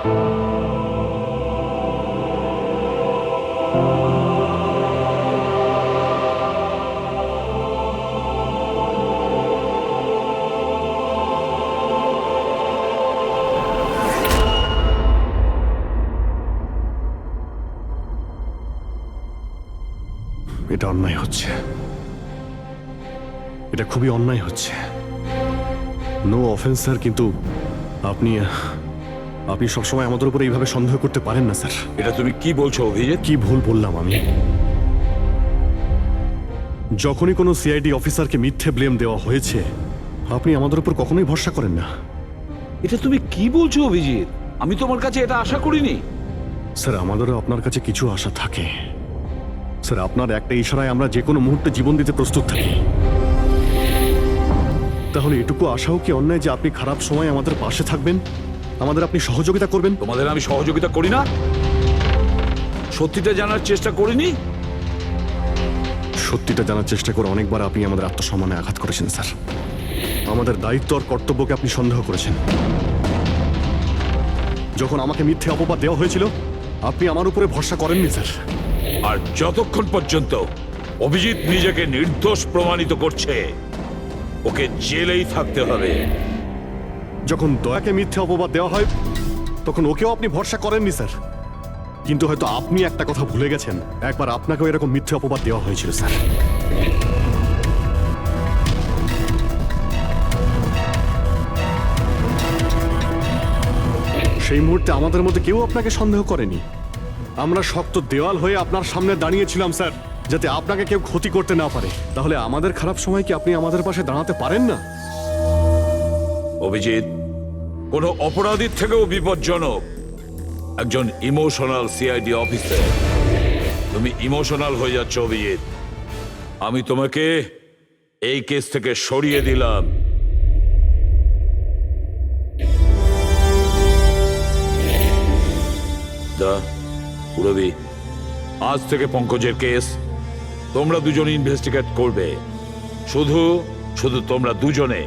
এটা অন্যায় হচ্ছে, এটা খুবই অন্যায় হচ্ছে। নো অফেন্স স্যার, কিন্তু আপনি আপনি সবসময় আমাদের উপরে এইভাবে সন্দেহ করতে পারেন না স্যার। এটা তুমি কি বলছো অভিজিৎ? কি ভুল বললাম আমি? যখনই কোনো সিআইডি অফিসারকে মিথ্যে ব্লেম দেওয়া হয়েছে, আপনি আমাদের উপর কখনোই ভরসা করেন না। এটা তুমি কি বলছো অভিজিৎ? আমি তোমার কাছে এটা আশা করিনি। স্যার, আমাদেরও আপনার কাছে কিছু আশা থাকে স্যার। আপনার একটা ইশারায় আমরা যে কোনো মুহূর্তে জীবন দিতে প্রস্তুত থাকি। তাহলে এটুকু আশাও কি অন্যায় যে আপনি খারাপ সময় আমাদের পাশে থাকবেন, আমাদের আপনি সহযোগিতা করবেন? তোমাদের আমি সহযোগিতা করি না? সত্যিটা জানার চেষ্টা করিনি? সত্যিটা জানার চেষ্টা করে অনেকবার আপনি আমাদের আত্মসম্মানে আঘাত করেছেন স্যার। আমাদের দায়িত্ব আর কর্তব্যকে আপনি সন্দেহ করেছেন। যখন আমাকে মিথ্যে অপবাদ দেওয়া হয়েছিল, আপনি আমার উপরে ভরসা করেননি স্যার। আর যতক্ষণ পর্যন্ত অভিজিৎ নিজেকে নির্দোষ প্রমাণিত করছে, ওকে জেলেই থাকতে হবে। যখন দয়াকে মিথ্যে অপবাদ দেওয়া হয়, তখন ওকেও আপনি ভরসা করেননি স্যার। কিন্তু হয়তো আপনি একটা কথা ভুলে গেছেন, একবার আপনাকেও এরকম মিথ্যে অপবাদ দেওয়া হয়েছিল স্যার। সেই মুহূর্তে আমাদের মধ্যে কেউ আপনাকে সন্দেহ করেনি। আমরা শক্ত দেওয়াল হয়ে আপনার সামনে দাঁড়িয়েছিলাম স্যার, যাতে আপনাকে কেউ ক্ষতি করতে না পারে। তাহলে আমাদের খারাপ সময় কি আপনি আমাদের পাশে দাঁড়াতে পারেন না? অভিজিৎ কোনো অপরাধীর থেকেও বিপজ্জনক একজন ইমোশনাল সিআইডি অফিসার। তুমি ইমোশনাল হয়ে যাচ্ছ অভিজিৎ। আমি তোমাকে এই কেস থেকে সরিয়ে দিলাম। পুরবি, আজ থেকে পঙ্কজের কেস তোমরা দুজন ইনভেস্টিগেট করবে। শুধু শুধু তোমরা দুজনে।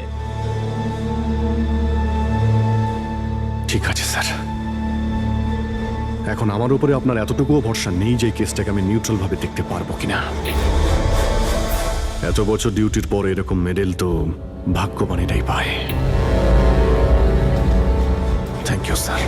ঠিক আছে স্যার। এখন আমার উপরে আপনার এতটুকুও ভরসা নেই যে কেসটাকে আমি নিউট্রাল ভাবে দেখতে পারবো কিনা। এত বছর ডিউটির পর এরকম মেডেল তো ভাগ্যবানেরাই পায়। Thank you sir.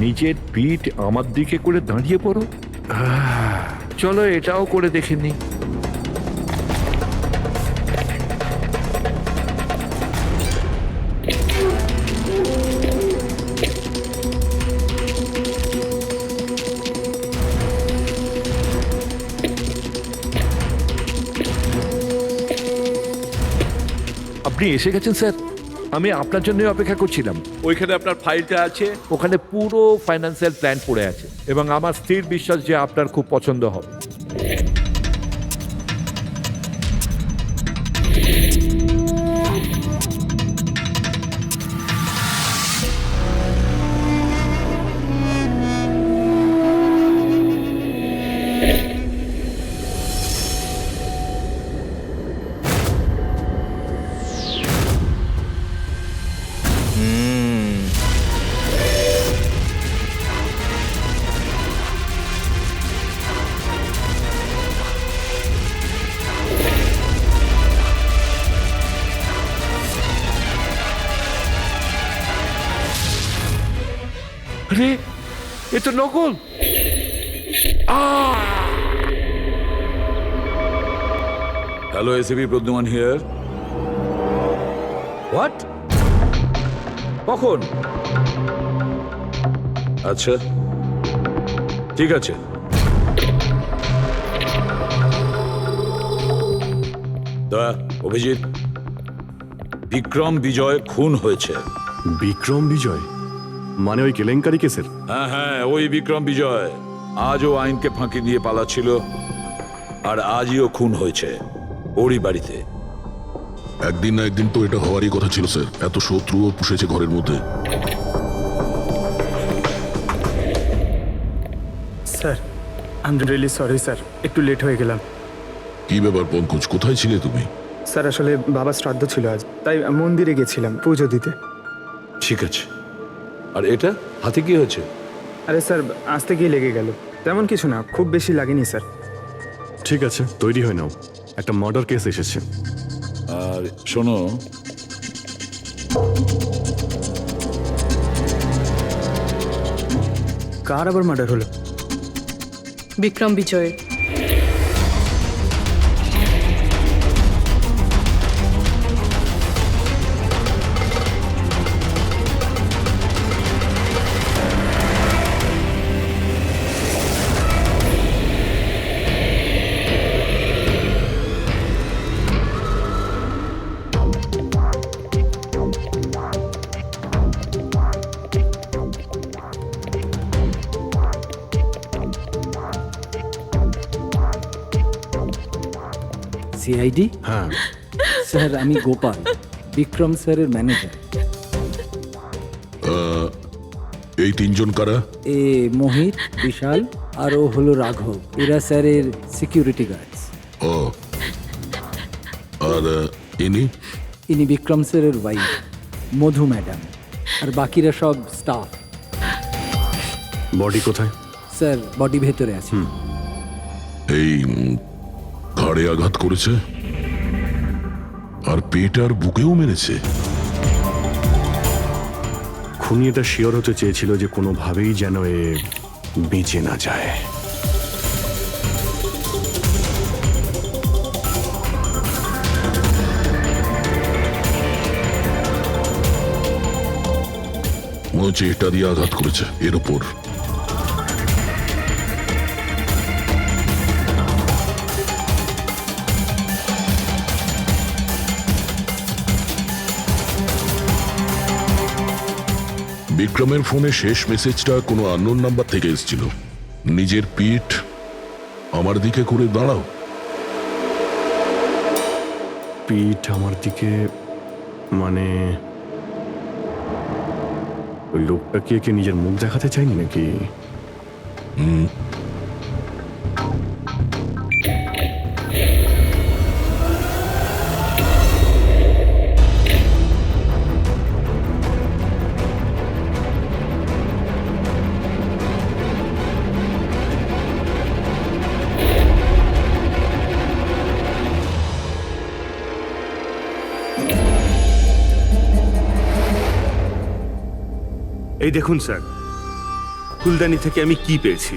নিজের পিঠ আমার দিকে করে দাঁড়িয়ে পড়ো। চলো এটাও করে দেখে নি। আপনি এসে গেছেন স্যার। আমি আপনার জন্য অপেক্ষা করছিলাম। ওইখানে আপনার ফাইলটা আছে, ওখানে পুরো ফাইন্যান্সিয়াল প্ল্যান পড়ে আছে এবং আমার স্থির বিশ্বাস যে আপনার খুব পছন্দ হবে। আরে এ তো নকল। Hello, ACP Pradyuman here. What? কখন? আচ্ছা, ঠিক আছে। তা অভিজিৎ, বিক্রম বিজয় খুন হয়েছে। বিক্রম বিজয় মানে ওই কেলেঙ্কারি কেসের? হ্যাঁ হ্যাঁ, ওই বিক্রম বিজয় আজও আইনকে ফাঁকি দিয়ে পালাচ্ছিল, আর আজও খুন হয়েছে ওরই বাড়িতে। একদিন না একদিন তো এটা হওয়ারই কথা ছিল স্যার। এত শত্রুও পুষেছে ঘরের মধ্যে। Sir I am really sorry sir, একটু লেট হয়ে গেলাম। কি ব্যাপার পঙ্কজ, কোথায় ছিলে তুমি? স্যার আসলে বাবার শ্রাদ্ধ ছিল আজ, তাই মন্দিরে গেছিলাম পুজো দিতে। ঠিক আছে। আর এটা হাতে কি হয়েছে? আরে স্যার আসতে গিয়ে লেগে গেল, তেমন কিছু না, খুব বেশি লাগেনি স্যার। ঠিক আছে, তৈরি হয়ে নাও, একটা মার্ডার কেস এসেছে। আর শোনো, কার আবার মার্ডার হলো? বিক্রম বিজয়। সিআইডি? হ্যাঁ, স্যার আমি গোপাল, বিক্রম স্যারের ম্যানেজার। এই তিনজন কারা? এ মোহিত, বিশাল আর ও হলো রাঘব। এরা স্যারের সিকিউরিটি গার্ডস। ও, আর ইনি? ইনি বিক্রম স্যারের ওয়াইফ মধু ম্যাডাম, আর বাকিরা সব স্টাফ। বডি কোথায়? স্যার বডি ভেতরে আছে। এই ঘাড়ে আঘাত করেছে আর পেট আর বুকেও মেরেছে। খুনি এটা শিওর হতে চেয়েছিল যে কোনোভাবেই যেন এ বেঁচে না যায়। মনে হচ্ছে এটা দিয়ে আঘাত করেছে এর উপর। বিক্রমের ফোনে শেষ মেসেজটা কোনো আননোন নাম্বার থেকে এসেছিল। নিজের পিঠ আমার দিকে করে দাঁড়াও। পিঠ আমার দিকে মানে ওই লোকটা কি নিজের মুখ দেখাতে চাইনি নাকি? এই দেখুন স্যার, ফুলদানি থেকে আমি কি পেয়েছি।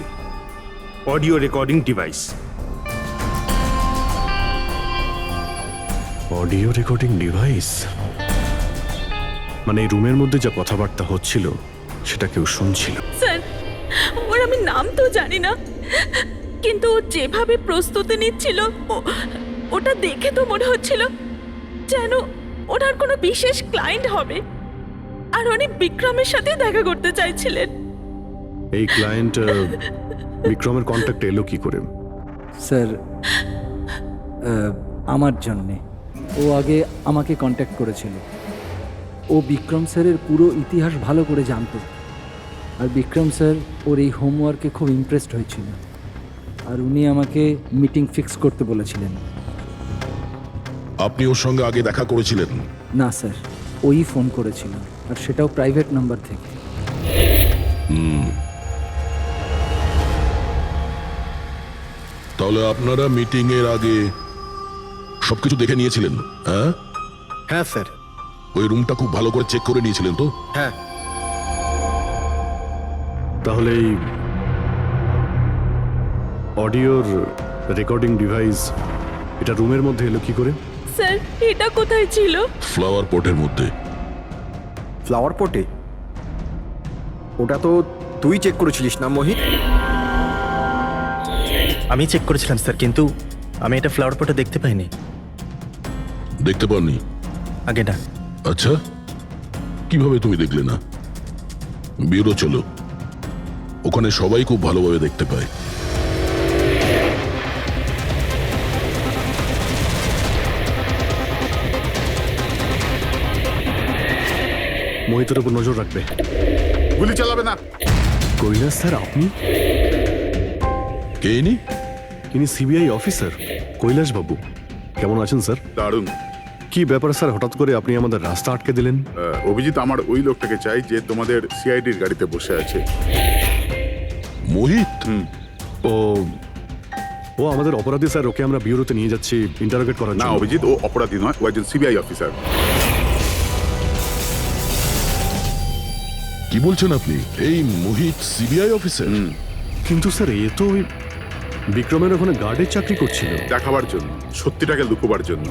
Audio recording device. Audio recording device মানে এই রুমের মধ্যে যা কথাবার্তা হচ্ছিল সেটা কেউ শুনছিল। স্যার ওর আমি নাম তো জানি না, কিন্তু ও যেভাবে প্রস্তুতি নিচ্ছিল ওটা দেখে তো মনে হচ্ছিল যেন ওনার কোনো বিশেষ ক্লায়েন্ট হবে, আর উনি বিক্রমের সাথে দেখা করতে চাইছিলেন। এই ক্লায়েন্ট বিক্রমের কন্ট্যাক্ট এলো কি করে? স্যার আমার জন্যে ও আগে আমাকে কন্ট্যাক্ট করেছিল। ও বিক্রম স্যারের পুরো ইতিহাস ভালো করে জানতো, আর বিক্রম স্যার ওর এই হোমওয়ার্কে খুব ইমপ্রেসড হয়েছিল, আর উনি আমাকে মিটিং ফিক্স করতে বলেছিলেন। আপনি ওর সঙ্গে আগে দেখা করেছিলেন? না স্যার, ওই ফোন করেছিল, আর সেটাও প্রাইভেট নাম্বার থেকে। তাহলে আপনারা মিটিং এর আগে সবকিছু দেখে নিয়েছিলেন? হ্যাঁ হ্যাঁ স্যার। ওই রুমটা খুব ভালো করে চেক করে নিয়েছিলেন তো? হ্যাঁ। তাহলে এই অডিওর রেকর্ডিং ডিভাইস এটা রুমের মধ্যে এলো কি করে? স্যার এটা কোথায় ছিল? ফ্লাওয়ার পটের মধ্যে। ফ্লাওয়ার পটে? ওটা তো তুই চেক করেছিলিস না মোহিত? আমি চেক করেছিলাম স্যার, কিন্তু আমি এটা ফ্লাওয়ার পটে দেখতে পাইনি। দেখতে পাননি? আগে না। আচ্ছা, কিভাবে তুমি দেখলে না? ব্যুরো চলো, ওখানে সবাই খুব ভালোভাবে দেখতে পায়। মোহিতের উপর নজর রাখবে। গুলি চালাবে না। কৈলাস স্যার, আপনি? কে ইনি? ইনি সিবিআই অফিসার কৈলাস বাবু। কেমন আছেন স্যার? দারুণ। কি ব্যাপার স্যার, হঠাৎ করে আপনি আমাদের রাস্তা আটকে দিলেন? অভিজিৎ আমার ওই লোকটাকে চাই যে তোমাদের সিআইডির গাড়িতে বসে আছে। মোহিত? ও ও আমাদের অপরাধী স্যার, ওকে আমরা ব্যুরোতে নিয়ে যাচ্ছি ইন্টারোগেট করার না জন্য। অভিজিৎ, ও অপরাধী নয়, ও একজন সিবিআই অফিসার। কি বলছেন আপনি? এই মোহিত সিবিআই অফিসার? কিন্তু স্যার এ তো ওই বিক্রমের ওখানে গার্ডের চাকরি করছিল। দেখাবার জন্য, সত্যিটাকে লুকোবার জন্য।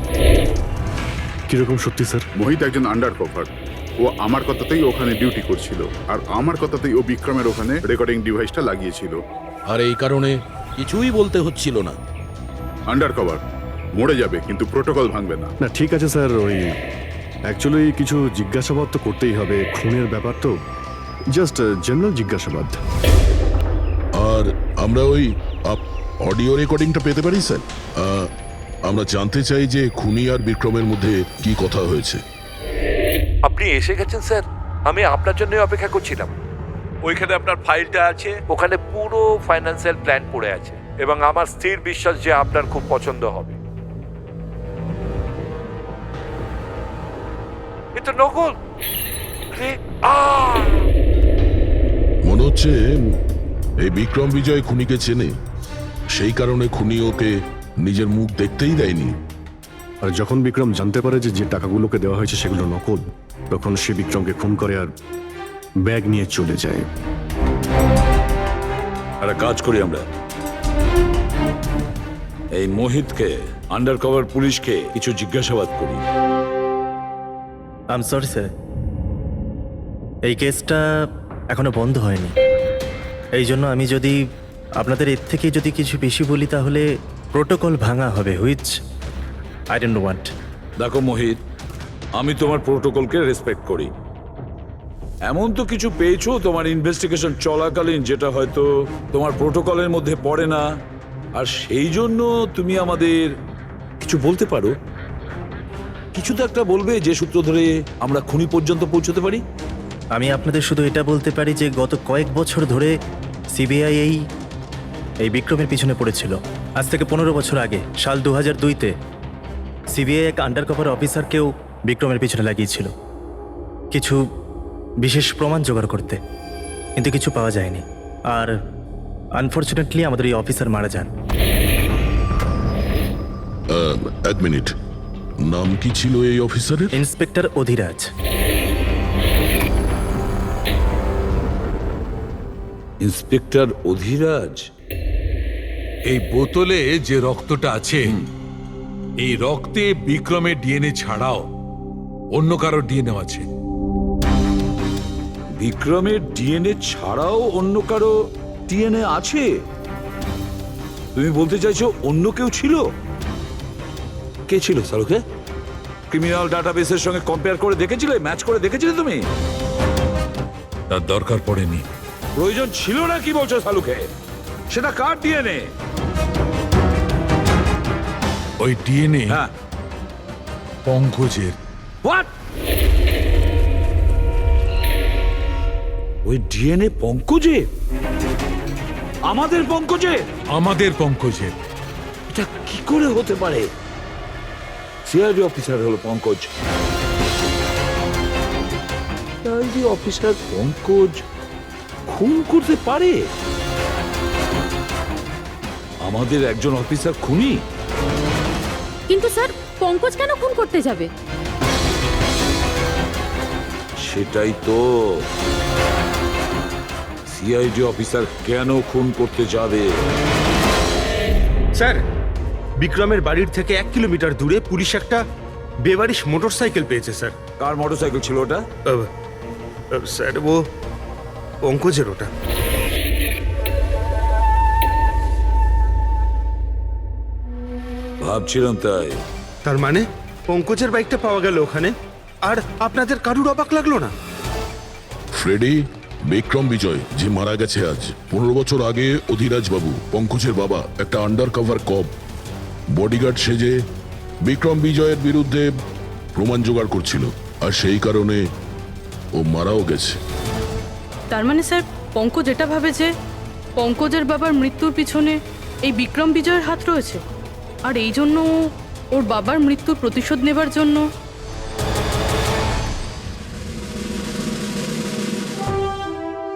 কিরকম সত্যি স্যার? মোহিত একজন আন্ডার কভার। ও আমার কথাতেই ওখানে ডিউটি করছিল, আর আমার কথাতেই ও বিক্রমের ওখানে রেকর্ডিং ডিভাইসটা লাগিয়েছিল। আর এই কারণে কিছুই বলতে হচ্ছিল না। আন্ডার কভার মরে যাবে, কিন্তু প্রোটোকল ভাঙবে না। না ঠিক আছে স্যার, ওই অ্যাকচুয়ালি কিছু জিজ্ঞাসাবাদ তো করতেই হবে, খুনের ব্যাপার তো, জাস্ট জেনারেল জিজ্ঞাসাবাদ। আর আমরা ওই অডিও রেকর্ডিংটা পেতে পারি স্যার? আমরা জানতে চাই যে খুনি আর বিক্রমের মধ্যে কি কথা হয়েছে। আপনি এসে গেছেন স্যার, আমি আপনার জন্য অপেক্ষা করছিলাম। ওইখানে আপনার ফাইলটা আছে, ওখানে পুরো ফাইন্যান্সিয়াল প্ল্যান পড়ে আছে, এবং আমার স্থির বিশ্বাস যে আপনার খুব পছন্দ হবে। এটা নকল। আরে, মনে হচ্ছে এই বিক্রম বিজয় খুনিকে চেনে, সেই কারণে খুনি ওকে নিজের মুখ দেখতেই দেয়নি। আর যখন বিক্রম জানতে পারে যে যে টাকাগুলোকে দেওয়া হয়েছে সেগুলো নকল, তখন সে বিক্রমকে খুন করে আর ব্যাগ নিয়ে চলে যায়। একটা কাজ করি আমরা, এই মোহিতকে, আন্ডার কভার পুলিশকে কিছু জিজ্ঞাসাবাদ করি। আই এম সরি স্যার, এই কেসটা এখনো বন্ধ হয়নি। এই জন্য আমি যদি আপনাদের এর থেকে যদি কিছু বেশি বলি তাহলে প্রোটোকল ভাঙা হবে, হুইচ আই ডোন্ট ওয়ান্ট। দেখো মোহিত, আমি তোমার প্রোটোকলকে রেসপেক্ট করি। এমন তো কিছু পেয়েছো তোমার ইনভেস্টিগেশন চলাকালীন যেটা হয়তো তোমার প্রোটোকলের মধ্যে পড়ে না, আর সেই জন্য তুমি আমাদের কিছু বলতে পারো। কিছু তো একটা বলবে যে সূত্র ধরে আমরা খুনি পর্যন্ত পৌঁছতে পারি। আমি আপনাদের শুধু এটা বলতে পারি যে গত কয়েক বছর ধরে সিবিআই এই বিক্রমের পিছনে পড়েছিল। আজ থেকে 15 বছর আগে, সাল 2002-তে সিবিআই এক আন্ডার কভার অফিসারকেও বিক্রমের পিছনে লাগিয়েছিল কিছু বিশেষ প্রমাণ জোগাড় করতে, কিন্তু কিছু পাওয়া যায়নি। আর আনফর্চুনেটলি আমাদের এই অফিসার মারা যান। এক মিনিট, নাম কি ছিল এই অফিসারের? ইন্সপেক্টর অধিরাজ। ইন্সপেক্টর অধিরাজ? এই বোতলে যে রক্তটা আছে, এই রক্তে বিক্রমের ডিএনএ ছাড়াও অন্য কারো ডিএনএ আছে। বিক্রমের ডিএনএ ছাড়াও অন্য কারো ডিএনএ আছে? তুমি বলতে চাইছো অন্য কেউ ছিল? কে ছিল সালুকে? ক্রিমিনাল ডাটাবেসের সঙ্গে কম্পেয়ার করে দেখেছিলে, ম্যাচ করে দেখেছিলে তুমি? তার দরকার পড়েনি। প্রয়োজন ছিল না কি বলছো সালুকে? সেটা কার ডিএনএ? ওই ডিএনএ হ্যাঁ, পঙ্কজের। হোয়াট? ওই ডিএনএ পঙ্কজের? আমাদের পঙ্কজের? আমাদের পঙ্কজের। এটা কি করে হতে পারে? সিআইডি অফিসার হলো পঙ্কজ। সিআইডি অফিসার পঙ্কজ খুন করতে পারে? আমাদের একজন অফিসার খুনি? কিন্তু স্যার পঙ্কজ কেন খুন করতে যাবে? সেটাই তো, সিআইডি অফিসার কেন খুন করতে যাবে? স্যার, বিক্রমের বাড়ির থেকে 1 কিলোমিটার দূরে পুলিশ একটা বেবারিশ মোটরসাইকেল পেয়েছে স্যার। কার মোটরসাইকেল ছিল ওটা? স্যার, ও পঙ্কজের ওটা। ভাবছিলাম তাই। তার মানে পঙ্কজের বাইকটা পাওয়া গেল ওখানে, আর আপনাদের কারুর অবাক লাগলো না? ফ্রেডি, বিক্রম বিজয় যে মারা গেছে আজ 15 বছর আগে, অধিরাজ বাবু পঙ্কজের বাবা একটা আন্ডার কভার কপ বডিগার্ড সেজে বিক্রম বিজয়ের বিরুদ্ধে প্রমাণ জোগাড় করছিল, আর সেই কারণে ও মারাও গেছে। তার মানে স্যার, পঙ্কজ এটা ভাবে যে পঙ্কজের বাবার মৃত্যুর পিছনে এই বিক্রম বিজয়ের হাত রয়েছে, আর এই জন্য ওর বাবার মৃত্যুর প্রতিশোধ নেবার জন্য।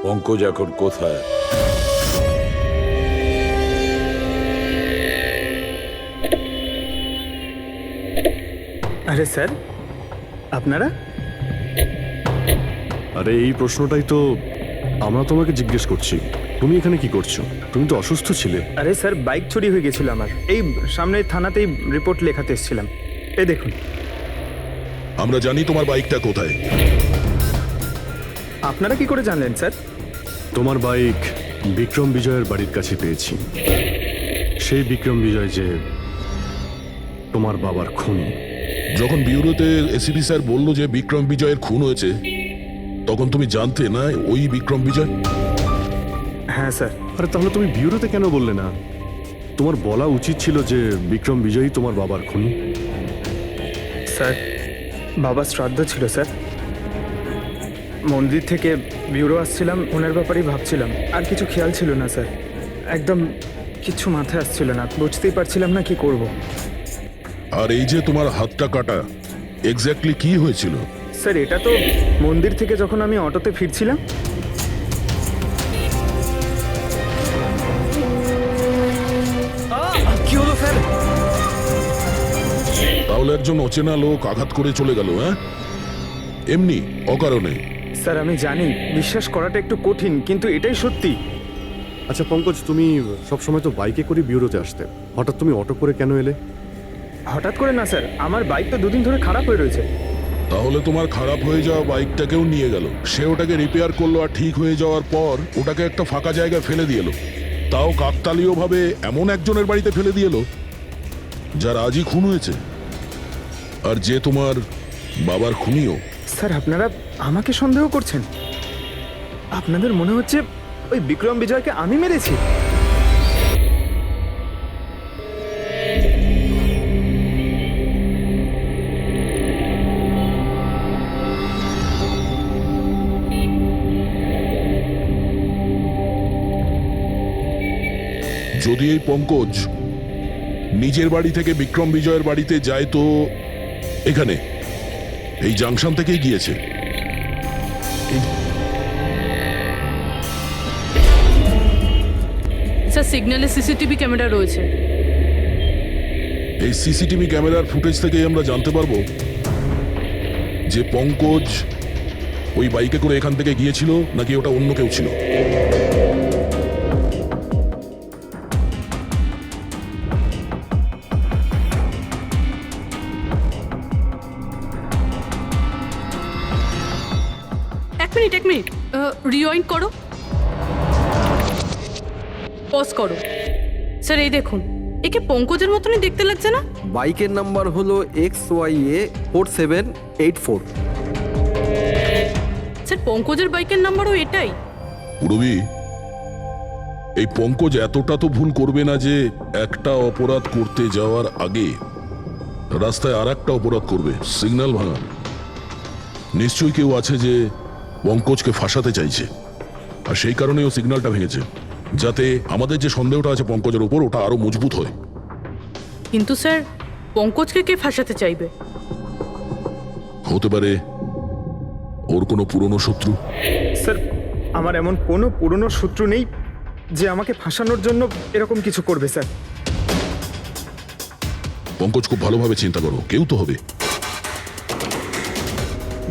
পঙ্কজ এখন কোথায়? আরে স্যার, আপনারা? আরে এই প্রশ্নটাই তো আমরা তোমাকে জিজ্ঞেস করছি। তুমি এখানে কি করছো? তুমি তো অসুস্থ ছিলে। আরে স্যার, বাইক চুরি হয়ে গেছিল আমার। এই সামনে থানাতেই রিপোর্ট লেখাতে এসেছিলাম। এই দেখুন। আমরা জানি তোমার বাইকটা কোথায়। আপনারা কি করে জানলেন স্যার? তোমার বাইক বিক্রম বিজয়ের বাড়ির কাছে পেয়েছি। সেই বিক্রম বিজয় যে তোমার বাবার খুনি। যখন বিউরোতে এসিপি স্যার বলল যে বিক্রম বিজয়ের খুন হয়েছে, তখন তুমি জানতে না ওই বিক্রম বিজয়? হ্যাঁ স্যার। আরে তাহলে তুমি বিউরোতে কেন বললে না? তোমার বলা উচিত ছিল যে বিক্রম বিজয়ই তোমার বাবার খুনি। স্যার, বাবার শ্রাদ্ধ ছিল স্যার। মন্দির থেকে বিউরো আসছিলাম, ওনার ব্যাপারেই ভাবছিলাম, আর কিছু খেয়াল ছিল না স্যার। একদম কিছু মাথায় আসছিল না, বুঝতেই পারছিলাম না কি করব। আর এই যে তোমার হাতটা কাটা, এক্স্যাক্টলি কি হয়েছিল? স্যার, এটা তো মন্দির থেকে যখন আমি অটোতে ফিরছিলাম। কি হলো স্যার? তাহলে একজন অচেনা লোক আঘাত করে চলে গেল, হ্যাঁ? এমনি অকারণে? স্যার, আমি জানি বিশ্বাস করাটা একটু কঠিন, কিন্তু এটাই সত্যি। আচ্ছা পঙ্কজ, তুমি সবসময় তো বাইকে করে বিউরোতে আসতে, হঠাৎ তুমি অটো করে কেন এলে? হঠাৎ করে না স্যার, আমার বাইক তো দুদিন ধরে খারাপ হয়ে রয়েছে। তাহলে তোমার খারাপ হয়ে যাওয়া বাইকটাকেও নিয়ে গেল, সে ওটাকে রিপেয়ার করলো, আর ঠিক হয়ে যাওয়ার পর ওটাকে একটা ফাঁকা জায়গায় ফেলে দিয়ে এলো, তাও কাকতালীয় ভাবে এমন একজনের বাড়িতে ফেলে দিয়ে এলো যার আজই খুন হয়েছে, আর যে তোমার বাবার খুনিও। স্যার, আপনারা আমাকে সন্দেহ করছেন? আপনাদের মনে হচ্ছে ওই বিক্রম বিজয়কে আমি মেরেছি? যদি এই পঙ্কজ নিজের বাড়ি থেকে বিক্রম বিজয়ের বাড়িতে যায়, তো এখানে এই জাংশন থেকেই গিয়েছে। স্যার, সিগন্যালে সিসিটিভি ক্যামেরা রয়েছে। এই সিসিটিভি ক্যামেরার ফুটেজ থেকেই আমরা জানতে পারবো যে পঙ্কজ ওই বাইকে করে এখান থেকে গিয়েছিল নাকি ওটা অন্য কেউ ছিল। এক মিনিট রিওয়াইন্ড করো, পজ করো। স্যার, এই দেখুন, একে পঙ্কজের মতনই দেখতে লাগছে না? বাইকের নাম্বার হলো XYA4784। স্যার, পঙ্কজের বাইকের নাম্বারও এটাই। পুরবি, এই পঙ্কজ এতটা তো ভুল করবে না যে একটা অপরাধ করতে যাওয়ার আগে রাস্তায় আর একটা অপরাধ করবে, সিগন্যাল ভাঙা। নিশ্চয়ই কেউ আছে যে পঙ্কজকে ফাঁসাতে চাইছে, আর সেই কারণেই ও সিগন্যালটা ভেঙেছে, যাতে আমাদের যে সন্দেহটা আছে পঙ্কজের উপর, ওটা আরো মজবুত হয়। কিন্তু স্যার, পঙ্কজকে কে ফাঁসাতে চাইবে? হতে পারে ওর কোনো পুরনো শত্রু। স্যার, আমার এমন কোনো পুরনো শত্রু নেই যে আমাকে ফাঁসানোর জন্য এরকম কিছু করবে স্যার। পঙ্কজ, খুব ভালোভাবে চিন্তা করো, কেউ তো হবে।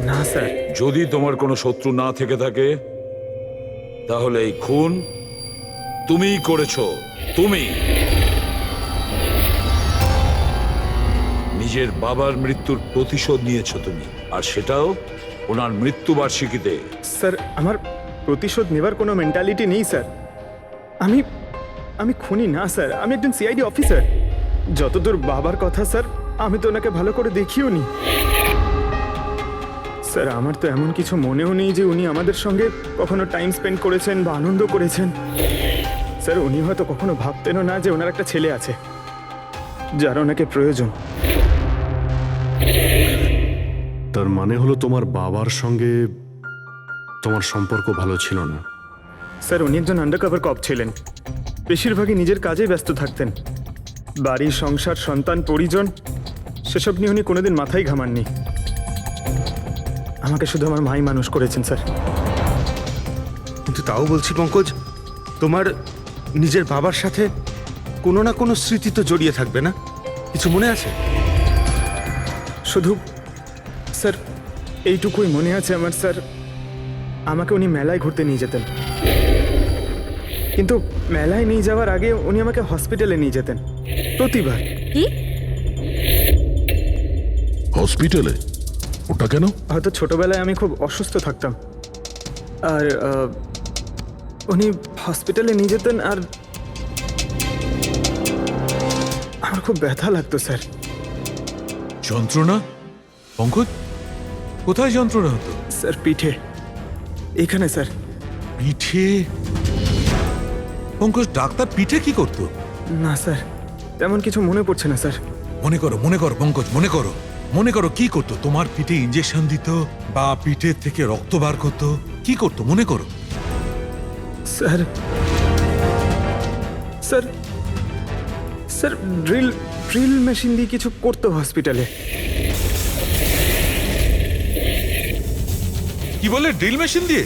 না স্যার। যদি তোমার কোনো শত্রু না থেকে থাকে, তাহলে এই খুন তুমিই করেছো। তুমি নিজের বাবার মৃত্যুর প্রতিশোধ নিয়েছো তুমি, আর সেটাও ওনার মৃত্যুবার্ষিকীতে। স্যার আমার প্রতিশোধ নেবার কোনো মেন্টালিটি নেই স্যার। আমি খুনি না স্যার, আমি একজন সিআইডি অফিসার। যতদূর বাবার কথা স্যার, আমি তো ওনাকে ভালো করে দেখিও নি স্যার। আমার তো এমন কিছু মনেও নেই যে উনি আমাদের সঙ্গে কখনো টাইম স্পেন্ড করেছেন বা আনন্দ করেছেন। স্যার উনি হয়তো কখনো ভাবতেনও না যে ওনার একটা ছেলে আছে যার ওনাকে প্রয়োজন। তার মানে হলো তোমার বাবার সঙ্গে তোমার সম্পর্ক ভালো ছিল না? স্যার উনি একজন আন্ডারকভার কপ ছিলেন, বেশিরভাগই নিজের কাজেই ব্যস্ত থাকতেন। বাড়ি, সংসার, সন্তান, পরিজন সেসব নিয়ে উনি কোনোদিন মাথায় ঘামাননি। আমাকে শুধু আমার মাই মানুষ করেছেন স্যার। কিন্তু তাও বলছি পঙ্কজ, তোমার নিজের বাবার সাথে কোনো না কোনো স্মৃতি তো জড়িয়ে থাকবে না? কিছু মনে আছে? শুধু স্যার এইটুকুই মনে আছে আমার স্যার, আমাকে উনি মেলায় ঘুরতে নিয়ে যেতেন, কিন্তু মেলায় নিয়ে যাওয়ার আগে উনি আমাকে হসপিটালে নিয়ে যেতেন প্রতিবার। কি? হসপিটালে? ওটা কেন? হয়তো ছোটবেলায় আমি খুব অসুস্থ থাকতাম, আর উনি হসপিটালে নিয়ে যেতেন, আর আমার খুব ব্যথা লাগতো স্যার। যন্ত্রণা? পঙ্কজ, কোথায় যন্ত্রণা হতো? স্যার পিঠে, এখানে স্যার। পিঠে? পঙ্কজ, ডাক্তার পিঠে কি করতো? না স্যার, তেমন কিছু মনে পড়ছে না স্যার। মনে করো পঙ্কজ, মনে করো কি করতো? তোমার পিঠে ইঞ্জেকশন দিত বা পিঠের থেকে রক্ত বার করতো? কি করতো মনে করো? Sir sir sir drill machine দিয়ে কিছু করতো হসপিটালে। কি বলে? ড্রিল মেশিন দিয়ে?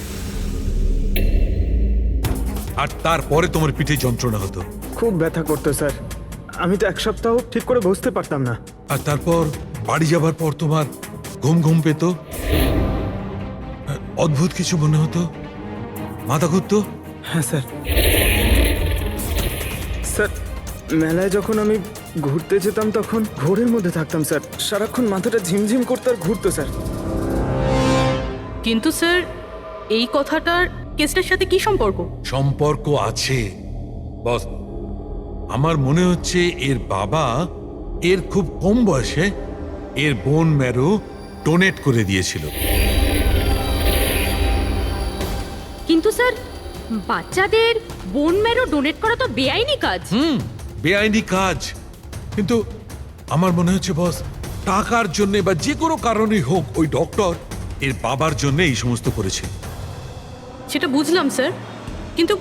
আর তারপরে তোমার পিঠে যন্ত্রণা হতো? খুব ব্যথা করতো স্যার, আমি তো এক সপ্তাহ ঠিক করে বসতে পারতাম না। আর তারপর বাড়ি যাবার পর তোমার ঘুম পেত, অদ্ভুত কিছু মনে হতো, মাথা ঘুরতো? হ্যাঁ স্যার। স্যার মেলায় যখন আমি ঘুরতে যেতাম তখন ঘোরের মধ্যে থাকতাম স্যার, সারাক্ষণ মাথাটা ঝিমঝিম করতে আর ঘুরতো স্যার। কিন্তু স্যার এই কথাটার কেসটার সাথে কি সম্পর্ক? সম্পর্ক আছে বস। আমার মনে হচ্ছে এর বাবা এর খুব কম বয়সে এর বোন ম্যারো ডোনেট করে দিয়েছিল। কিন্তু স্যার বাচ্চাদের বোন ম্যারো ডোনেট করা তো বেআইনি কাজ। বেআইনি কাজ, কিন্তু আমার মনে হচ্ছে বস টাকার জন্য বা যে কোনো কারণেই হোক ওই ডক্টর এর বাবার জন্য এই সমস্ত করেছে। সেটা বুঝলাম স্যার, কিন্তু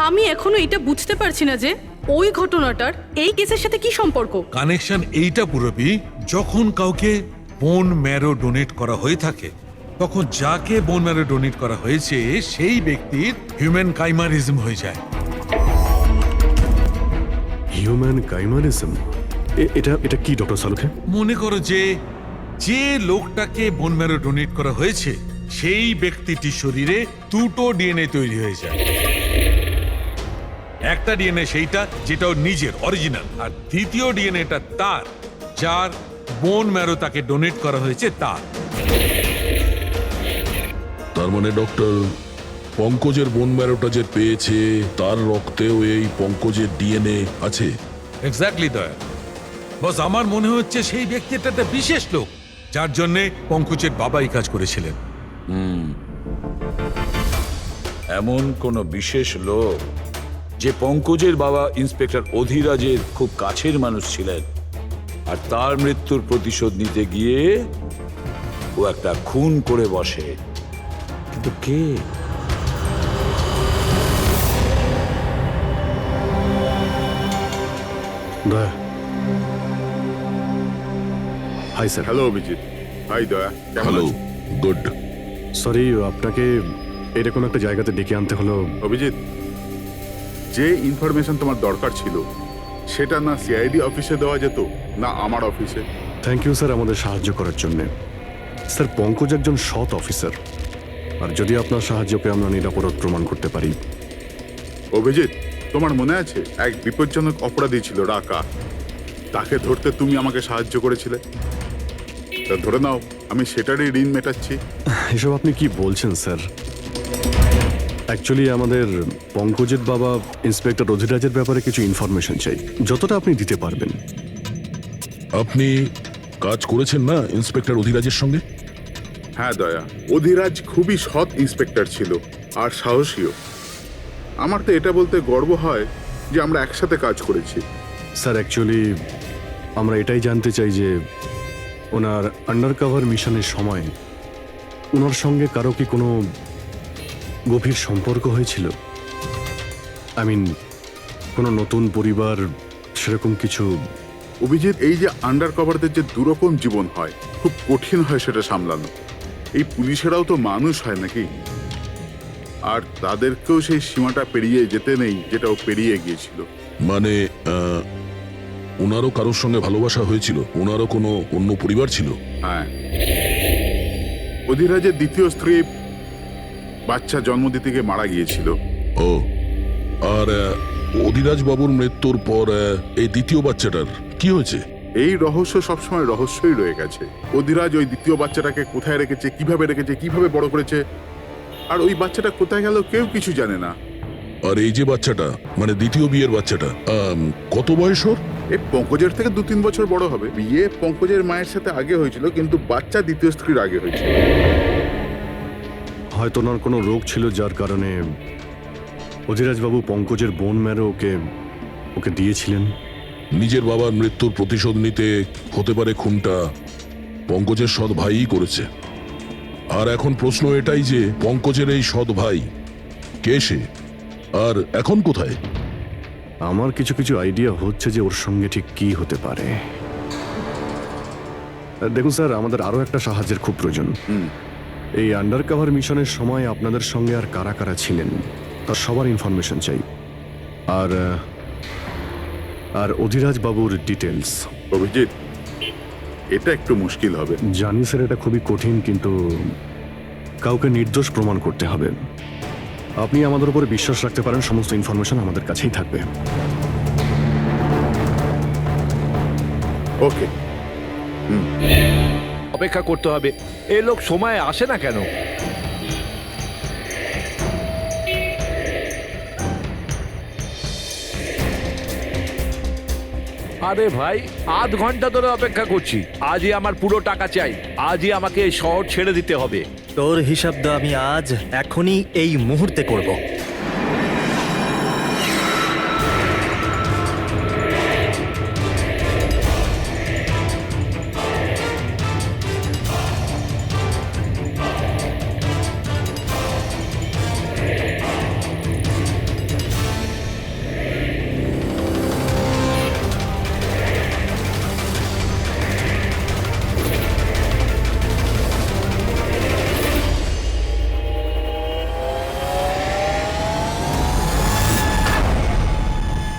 আমি এখনো এটা বুঝতে পারছি না যে ওই ঘটনাটার এই কেসের সাথে কি সম্পর্ক। কানেকশন এইটা পুরোপি, যখন কাউকে বোন ম্যারো ডোনেট করা হয়ে থাকে তখন যাকে বোন ম্যারো ডোনেট করা হয়েছে সেই ব্যক্তির হিউম্যান কাইমারিজম হয়ে যায়। হিউম্যান কাইমারিজম? এটা কি ডক্টর সালুখে? মনে করো যে লোকটাকে বোন ম্যারো ডোনেট করা হয়েছে সেই ব্যক্তিটির শরীরে দুটো ডিএনএ তৈরি হয়ে যায়। একটা ডিএনএ সেইটা যেটা ওর নিজের অরিজিনাল, আর দ্বিতীয় ডিএনএটা তার যার বোন ম্যারো তাকে ডোনেট করা হয়েছে তার। তার মানে ডক্টর, পঙ্কজের বোন ম্যারোটা যে পেয়েছে তার রক্তেও এই পঙ্কজের ডিএনএ আছে? এক্স্যাক্টলি দয়া বস, আমার মনে হচ্ছে সেই ব্যক্তিটা একটা বিশেষ লোক যার জন্য পঙ্কজের বাবা এই কাজ করেছিলেন। এমন কোন বিশেষ লোক যে পঙ্কজের বাবা ইন্সপেক্টর অধিরাজের খুব কাছের মানুষ ছিলেন, আর তার মৃত্যুর প্রতিশোধ নিতে গিয়ে ও একটা খুন করে বসে। কিন্তু কে? Daya. Hi sir. Hello Abhijit. Hi Daya, কেমন হ্যালো, আছো? গুড। সরি আপনাকে এরকম একটা জায়গাতে ডেকে আনতে হলো। অভিজিৎ, যে ইনফরমেশন তোমার দরকার ছিল সেটা না সিআইডি অফিসে দেওয়া যেত না আমার অফিসে? থ্যাংক ইউ স্যার আমাদের সাহায্য করার জন্য। স্যার পঙ্কজ একজন সৎ অফিসার, আর যদি আপনার সাহায্যকে আমরা নিরাপরাধ প্রমাণ করতে পারি। অভিজিৎ, তোমার মনে আছে এক বিপজ্জনক অপরাধী ছিল রাকা, তাকে ধরতে তুমি আমাকে সাহায্য করেছিলে। তা ধরে নাও আমি সেটারই ঋণ মেটাচ্ছি। এসব আপনি কি বলছেন স্যার? অ্যাকচুয়ালি আমাদের পঙ্কজের বাবা ইন্সপেক্টর অধিরাজের ব্যাপারে কিছু ইনফরমেশন চাই, যতটা আপনি দিতে পারবেন। আপনি কাজ করেছেন না ইন্সপেক্টর অধিরাজের সঙ্গে? হ্যাঁ দয়া, অধিরাজ খুবই সৎ ইন্সপেক্টর ছিল আর সাহসীও। আমার তো এটা বলতে গর্ব হয় যে আমরা একসাথে কাজ করেছি। স্যার অ্যাকচুয়ালি আমরা এটাই জানতে চাই যে ওনার আন্ডার কভার মিশনের সময় ওনার সঙ্গে কারো কি কোনো গভীর সম্পর্ক হয়েছিল? আই মিন কোনো নতুন পরিবার, সেরকম কিছু? অভিজিৎ, এই যে আন্ডার কভারদের যে দুরকম জীবন হয়, খুব কঠিন হয় সেটা সামলানো। এই পুলিশেরাও তো মানুষ হয় নাকি, আর তাদেরকেও সেই সীমাটা পেরিয়ে যেতে নেই যেটা ও পেরিয়ে গিয়েছিল। মানে ওনারও কারোর সঙ্গে ভালোবাসা হয়েছিল? ওনারও কোনো অন্য পরিবার ছিল? হ্যাঁ, অধিরাজের দ্বিতীয় স্ত্রী বাচ্চা জন্ম দিতে গিয়ে মারা গিয়েছিল। ও, আর অধিরাজ বাবুর মৃত্যুর পর এই দ্বিতীয় বাচ্চাটার কি হয়েছে? এই রহস্য সবসময় রহস্যই রয়ে গেছে। অধিরাজ ওই দ্বিতীয় বাচ্চাটাকে কোথায় রেখেছে, কিভাবে বড় করেছে, আর ওই বাচ্চাটা কোথায় গেল কেউ কিছু জানে না। আর এই যে বাচ্চাটা, মানে দ্বিতীয় বিয়ের বাচ্চাটা, কত বয়স ওর? এই পঙ্কজের থেকে 2-3 বছর বড় হবে। বিয়ে পঙ্কজের মায়ের সাথে আগে হয়েছিল, কিন্তু বাচ্চা দ্বিতীয় স্ত্রীর আগে হয়েছিল। হয়তো ওনার কোনো রোগ ছিল যার কারণে অধিরাজবাবু পঙ্কজের বোন ম্যারো ওকে দিয়েছিলেন। নিজের বাবার মৃত্যুর প্রতিশোধ নিতে হতে পারে খুনটা পঙ্কজের সৎ ভাইই করেছে। আর এখন প্রশ্ন এটাই যে পঙ্কজের এই সৎ ভাই কে সে, আর এখন কোথায়? আমার কিছু কিছু আইডিয়া হচ্ছে যে ওর সঙ্গে ঠিক কি হতে পারে। দেখুন স্যার, আমাদের আরো একটা সাহায্যের খুব প্রয়োজন। এই আন্ডার কভার মিশনের সময় আপনাদের সঙ্গে আর কারা কারা ছিলেন তার সবার ইনফরমেশন চাই, আর অধিরাজ বাবুর ডিটেলস। অভিজিৎ, এটা একটু মুশকিল হবে। জানি স্যার, এটা খুবই কঠিন, কিন্তু কাউকে নির্দোষ প্রমাণ করতে হবে। আপনি আমাদের উপরে বিশ্বাস রাখতে পারেন, সমস্ত ইনফরমেশন আমাদের কাছেই থাকবে। ওকে, অপেক্ষা করতে হবে। এ লোক সময় আসে না কেন? আরে ভাই, আধ ঘন্টা ধরে অপেক্ষা করছি। আজই আমার পুরো টাকা চাই। আজই আমাকে এই শহর ছেড়ে দিতে হবে। তোর হিসাব দা আমি আজ এখনই এই মুহূর্তে করব।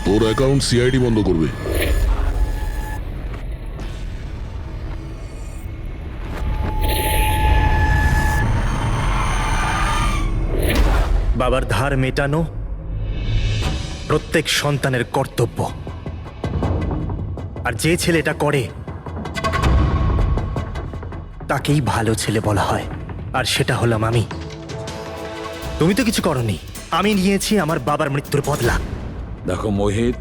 তোর অ্যাকাউন্ট সিআইডি বন্ধ করবে। বাবার ধার মেটানো প্রত্যেক সন্তানের কর্তব্য, আর যে ছেলে এটা করে তাকেই ভালো ছেলে বলা হয়, আর সেটা হলাম আমি। তুমি তো কিছু করনি, আমি নিয়েছি আমার বাবার মৃত্যুর বদলা। দেখো মোহিত,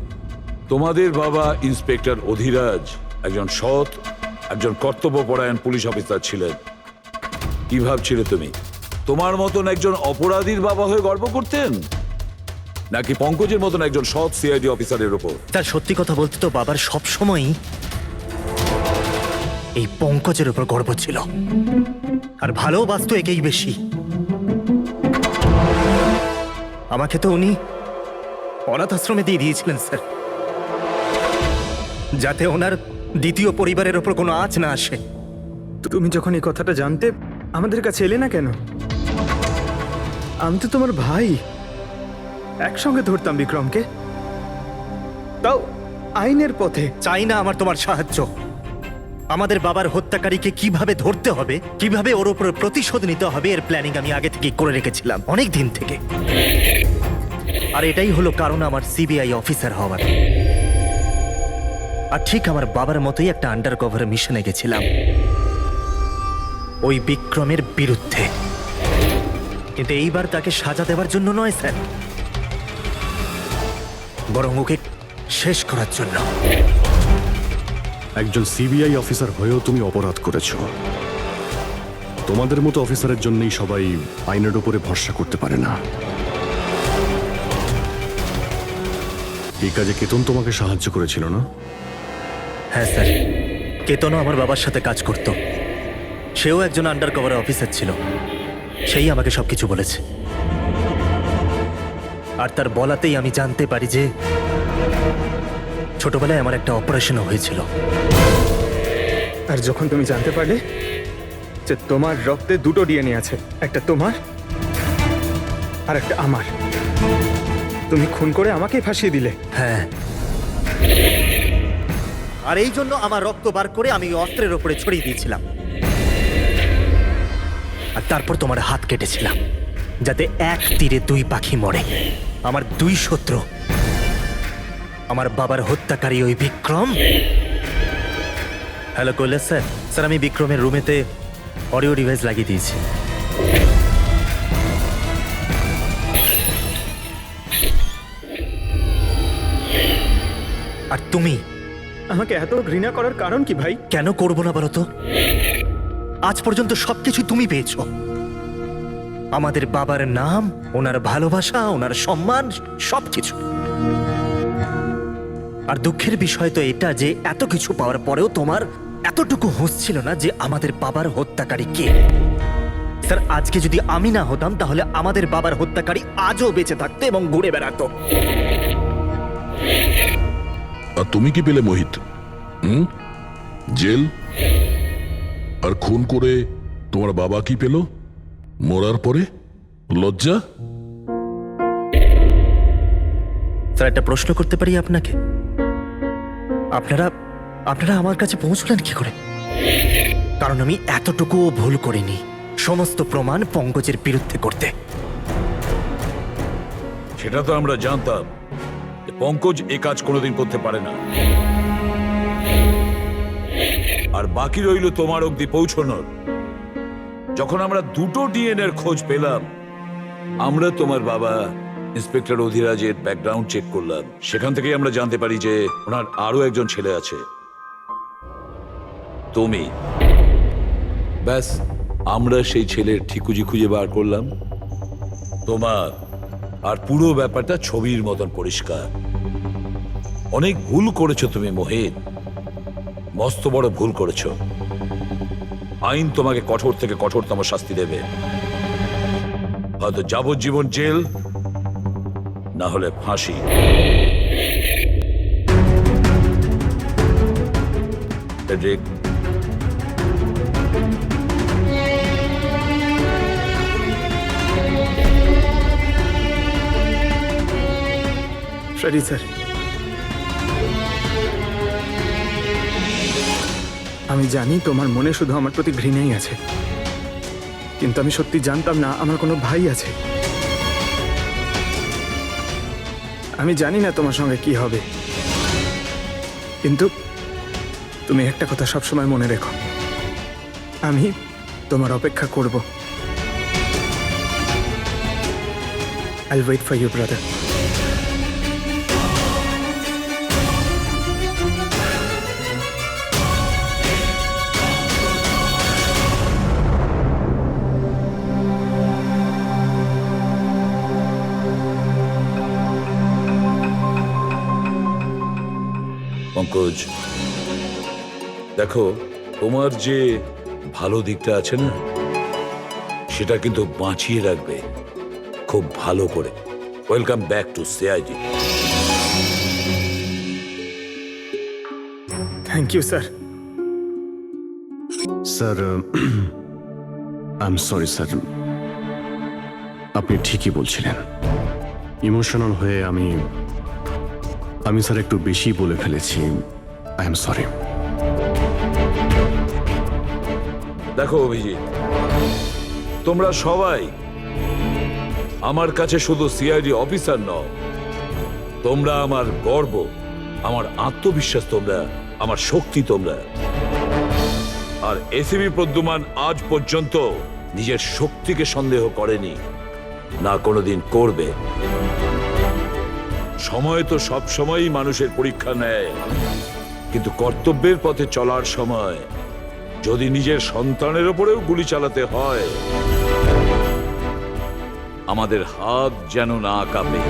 তোমাদের বাবা ইন্সপেক্টর অধিরাজ একজন সৎ, একজন কর্তব্যপরায়ণ পুলিশ অফিসার ছিলেন। কি ভাবছিলে তুমি তোমার মতন একজন অপরাধীর বাবা হয়ে গর্ব করতেন, নাকি পঙ্কজের মতন একজন সৎ সিআইডি অফিসারের উপর? তার সত্যি কথা বলতে তো বাবার সব সময়ই এই পঙ্কজের উপর গর্ব ছিল, আর ভালোবাসতো একেই বেশি। আমাকে তো উনি অনাথ আশ্রমে দিয়ে দিয়েছিলেন স্যার, যাতে ওনার দ্বিতীয় পরিবারের ওপর কোনো আঁচ না আসে। তুমি যখন এই কথাটা জানতে আমাদের কাছে এলে না কেন? আমি তো তোমার ভাই, একসঙ্গে ধরতাম বিক্রমকে, তাও আইনের পথে। চাই না আমার তোমার সাহায্য, আমাদের বাবার হত্যাকারীকে কিভাবে ধরতে হবে, কিভাবে ওর উপর প্রতিশোধ নিতে হবে, এর প্ল্যানিং আমি আগে থেকে করে রেখেছিলাম, অনেক দিন থেকে। আর এটাই হলো কারণ আমার সিবিআই অফিসার হওয়ার। আর ঠিক আমার বাবার মতোই একটা আন্ডার কভার মিশনে গেছিলাম ওই বিক্রমের বিরুদ্ধে। কিন্তু এইবার তাকে সাজা দেওয়ার জন্য নয় স্যার, বরং ওকে শেষ করার জন্য। একজন সিবিআই অফিসার হয়েও তুমি অপরাধ করেছো। তোমাদের মতো অফিসারের জন্যই সবাই আইনের উপরে ভরসা করতে পারে না। এই কাজে কেতন তোমাকে সাহায্য করেছিল না? হ্যাঁ স্যার, কেতনও আমার বাবার সাথে কাজ করত। সেও একজন আন্ডার কভার অফিসার ছিল। সেই আমাকে সবকিছু বলেছে। আর তার বলাতেই আমি জানতে পারি যে ছোটবেলায় আমার একটা অপারেশনও হয়েছিল। আর যখন তুমি জানতে পারলে যে তোমার রক্তে দুটো ডিএনএ আছে, একটা তোমার আর একটা আমার, তুমি খুন করে আমাকেই ফাঁসিয়ে দিলে। হ্যাঁ, আর এই জন্য আমার রক্ত বার করে আমি ওই অস্ত্রের ওপরে ছড়িয়ে দিয়েছিলাম। আর তারপর তোমার হাত কেটেছিলাম, যাতে এক তীরে দুই পাখি মরে। আমার দুই শত্রু, আমার বাবার হত্যাকারী ওই Vikram. Hello Kailash sir. Sir, আমি বিক্রমের রুমেতে অডিও ডিভাইস লাগিয়ে দিয়েছি। আর তুমি আমাকে এত ঘৃণা করার কারণ কি ভাই? কেন করবো না বলো তো? আজ পর্যন্ত সবকিছু তুমি পেয়েছো। আমাদের বাবার নাম, ওনার ভালোবাসা, ওনার সম্মান, সবকিছু। আর দুঃখের বিষয় তো এটা যে এত কিছু পাওয়ার পরেও তোমার এতটুকু হুঁশ ছিল না যে আমাদের বাবার হত্যাকারী কে। স্যার, আজকে যদি আমি না হতাম তাহলে আমাদের বাবার হত্যাকারী আজও বেঁচে থাকতো এবং ঘুরে বেড়াতো। আর তুমি কি পেলে মোহিত? জেল। আর খুন করে তোমার বাবা কি পেল? মরার পরে লজ্জা। স্যার, একটা প্রশ্ন করতে পারি আপনাকে? আপনারা আমার কাছে পৌঁছলেন কি করে? কারণ আমি এতটুকুও ভুল করিনি সমস্ত প্রমাণ পঙ্কজের বিরুদ্ধে করতে। সেটা তো আমরা জানতাম যে পঙ্কজ এ কাজ কোনোদিন করতে পারে না। আর বাকি রইল তোমার অবধি পৌঁছানোর। যখন আমরা দুটো ডিএনএর খোঁজ পেলাম, আমরা তোমার বাবা ইন্সপেক্টর অধিরাজের ব্যাকগ্রাউন্ড চেক করলাম। সেখান থেকেই আমরা জানতে পারি যে ওনার আরো একজন ছেলে আছে, তুমি। ব্যাস, আমরা সেই ছেলের ঠিকুজি খুঁজে বার করলাম তোমার। আর পুরো ব্যাপারটা ছবির মতন পরিষ্কার। অনেক ভুল করেছো তুমি মোহিত, মস্ত বড় ভুল করেছো। আইন তোমাকে কঠোর থেকে কঠোরতম শাস্তি দেবে। হয়তো যাবজ্জীবন জেল, না হলে ফাঁসি। ফ্রেডরিক, সরি স্যার, আমি জানি তোমার মনে শুধু আমার প্রতি ঘৃণাই আছে, কিন্তু আমি সত্যি জানতাম না আমার কোনো ভাই আছে। আমি জানি না তোমার সঙ্গে কি হবে, কিন্তু তুমি একটা কথা সবসময় মনে রেখো, আমি তোমার অপেক্ষা করব। I'll wait for you, brother. Pankaj, দেখো, তোমার যে ভালো দিকটা আছে না, সেটা কিন্তু বাঁচিয়ে রাখবে খুব ভালো করে। Welcome back to CID. Thank you sir. Sir, I am sorry sir, আপনি ঠিকই বলছিলেন। ইমোশনাল হয়ে আমি স্যার একটু বেশি বলে ফেলেছি। I am sorry. দেখো অভিজিৎ, তোমরা সবাই আমার কাছে শুধু সিআইডি অফিসার নও, তোমরা আমার গর্ব, আমার আত্মবিশ্বাস, তোমরা আমার শক্তি। তোমরা আর এসিবি প্রদ্যুমান আজ পর্যন্ত নিজের শক্তিকে সন্দেহ করেনি, না কোনোদিন করবে। সময় তো সব সময়ই মানুষের পরীক্ষা নেয়, কিন্তু কর্তব্যের পথে চলার সময় যদি নিজের সন্তানের ওপরেও গুলি চালাতে হয়, আমাদের হাত যেন না কাঁপে।